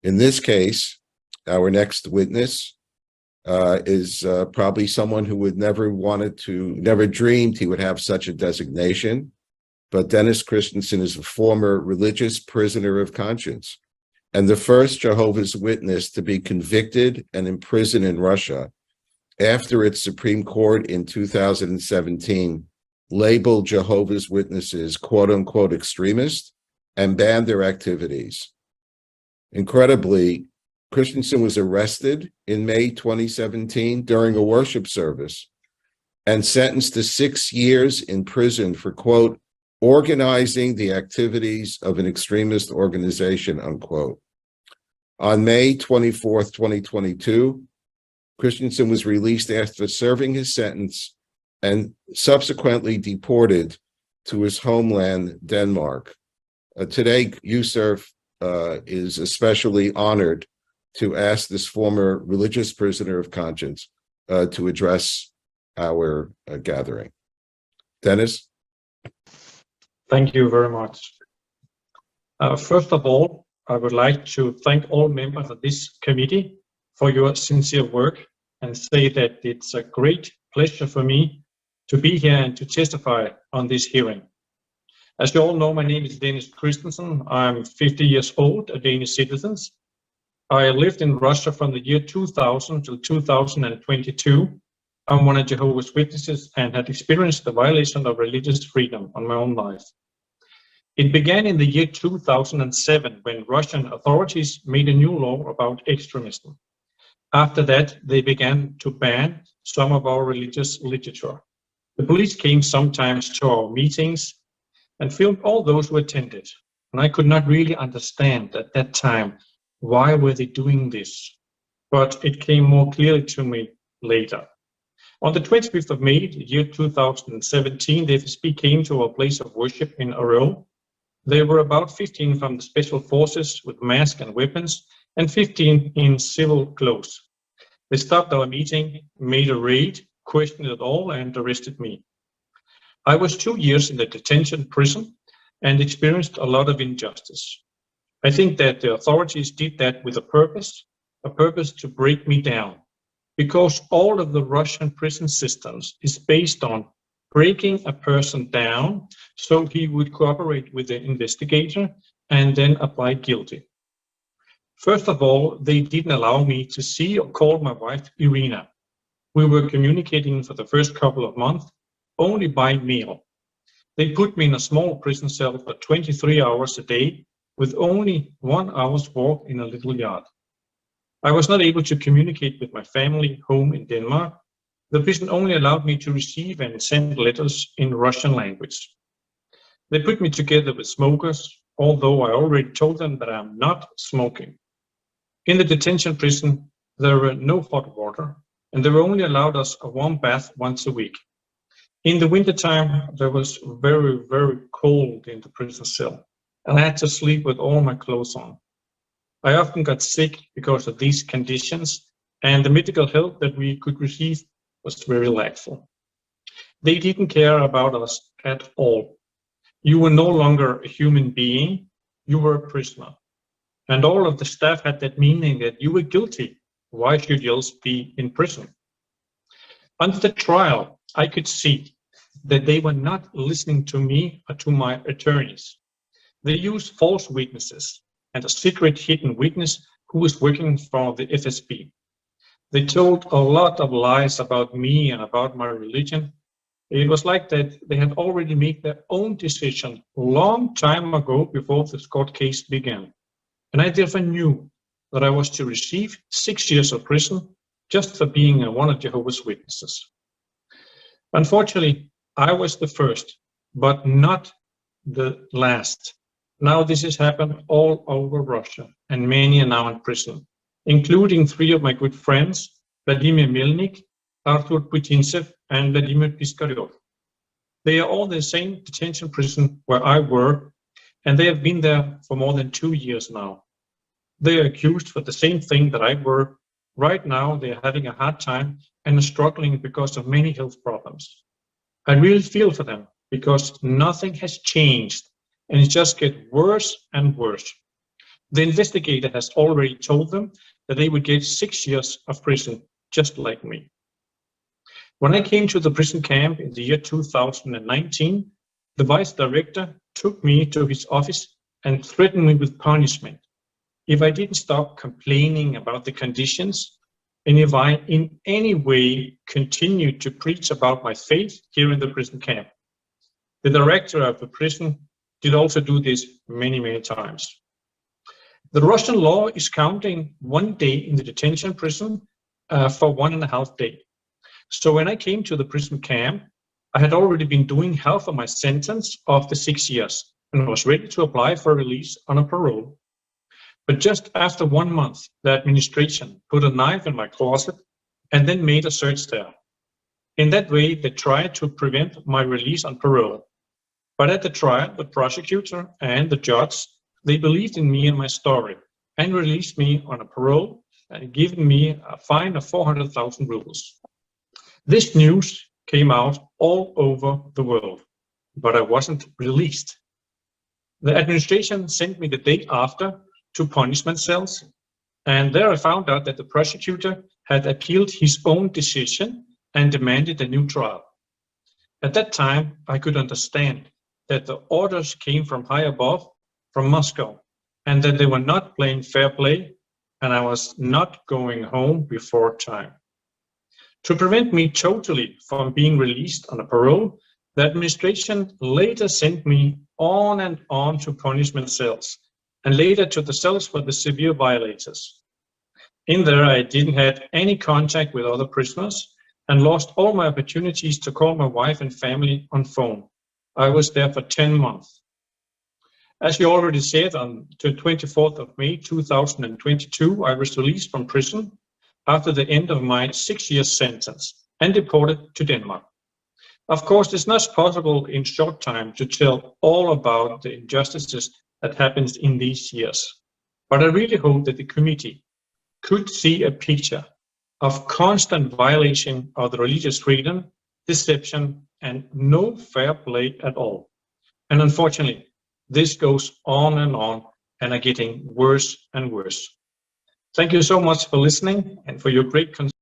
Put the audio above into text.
In this case, our next witness is probably someone who would never dreamed he would have such a designation. But Dennis Christenson is a former religious prisoner of conscience and the first Jehovah's Witness to be convicted and imprisoned in Russia after its Supreme Court in 2017 labeled Jehovah's Witnesses quote unquote extremist and banned their activities. Incredibly, Christenson was arrested in May 2017 during a worship service and sentenced to 6 years in prison for, quote, organizing the activities of an extremist organization, unquote. On May 24th, 2022, Christenson was released after serving his sentence and subsequently deported to his homeland, Denmark. Today, Yusuf is especially honored to ask this former religious prisoner of conscience to address our gathering. Dennis? Thank you very much. First of all, I would like to thank all members of this committee for your sincere work and say that it's a great pleasure for me to be here and to testify on this hearing. As you all know, my name is Dennis Christensen. I'm 50 years old, a Danish citizen. I lived in Russia from the year 2000 to 2022. I'm one of Jehovah's Witnesses and had experienced the violation of religious freedom on my own life. It began in the year 2007 when Russian authorities made a new law about extremism. After that, they began to ban some of our religious literature. The police came sometimes to our meetings and filmed all those who attended. And I could not really understand at that time why were they doing this, but it came more clearly to me later. On the 25th of May, the year 2017, the FSB came to our place of worship in Orel. There were about 15 from the special forces with masks and weapons, and 15 in civil clothes. They stopped our meeting, made a raid, questioned it all, and arrested me. I was 2 years in the detention prison and experienced a lot of injustice. I think that the authorities did that with a purpose to break me down, because all of the Russian prison systems is based on breaking a person down so he would cooperate with the investigator and then apply guilty. First of all, they didn't allow me to see or call my wife, Irina. We were communicating for the first couple of months only by mail. They put me in a small prison cell for 23 hours a day with only 1 hour's walk in a little yard. I was not able to communicate with my family home in Denmark. The prison only allowed me to receive and send letters in Russian language. They put me together with smokers, although I already told them that I'm not smoking. In the detention prison, there were no hot water, and they were only allowed us a warm bath once a week. In the wintertime, there was very, very cold in the prison cell, and I had to sleep with all my clothes on. I often got sick because of these conditions, and the medical help that we could receive was very lackful. They didn't care about us at all. You were no longer a human being, you were a prisoner. And all of the staff had that meaning that you were guilty. Why should you else be in prison? Under the trial, I could see that they were not listening to me or to my attorneys. They used false witnesses and a secret hidden witness who was working for the FSB. They told a lot of lies about me and about my religion. It was like that they had already made their own decision a long time ago before this court case began. And I therefore knew that I was to receive 6 years of prison just for being one of Jehovah's Witnesses. Unfortunately, I was the first, but not the last. Now this has happened all over Russia, and many are now in prison, including 3 of my good friends, Vladimir Melnik, Artur Putintsev, and Vladimir Piskaryov. They are all in the same detention prison where I were, and they have been there for more than 2 years now. They are accused for the same thing that I were. Right now, they are having a hard time and are struggling because of many health problems. I really feel for them because nothing has changed and it just gets worse and worse. The investigator has already told them that they would get 6 years of prison, just like me. When I came to the prison camp in the year 2019, the vice director took me to his office and threatened me with punishment if I didn't stop complaining about the conditions and if I in any way continued to preach about my faith here in the prison camp. The director of the prison did also do this many, many times. The Russian law is counting 1 day in the detention prison for 1.5 days. So when I came to the prison camp, I had already been doing half of my sentence of the 6 years and was ready to apply for release on a parole. But just after 1 month, the administration put a knife in my closet and then made a search there. In that way, they tried to prevent my release on parole. But at the trial, the prosecutor and the judge, they believed in me and my story and released me on a parole and given me a fine of 400,000 rubles. This news came out all over the world, but I wasn't released. The administration sent me the day after to punishment cells, and there I found out that the prosecutor had appealed his own decision and demanded a new trial. At that time, I could understand that the orders came from high above, from Moscow, and that they were not playing fair play, and I was not going home before time. To prevent me totally from being released on a parole, the administration later sent me on and on to punishment cells, and later to the cells for the severe violators. In there, I didn't have any contact with other prisoners and lost all my opportunities to call my wife and family on phone. I was there for 10 months. As you already said, on the 24th of May 2022, I was released from prison after the end of my 6-year sentence and deported to Denmark. Of course, it's not possible in short time to tell all about the injustices that happened in these years, but I really hope that the committee could see a picture of constant violation of the religious freedom, deception, and no fair play at all. And unfortunately, this goes on and are getting worse and worse. Thank you so much for listening and for your great concern.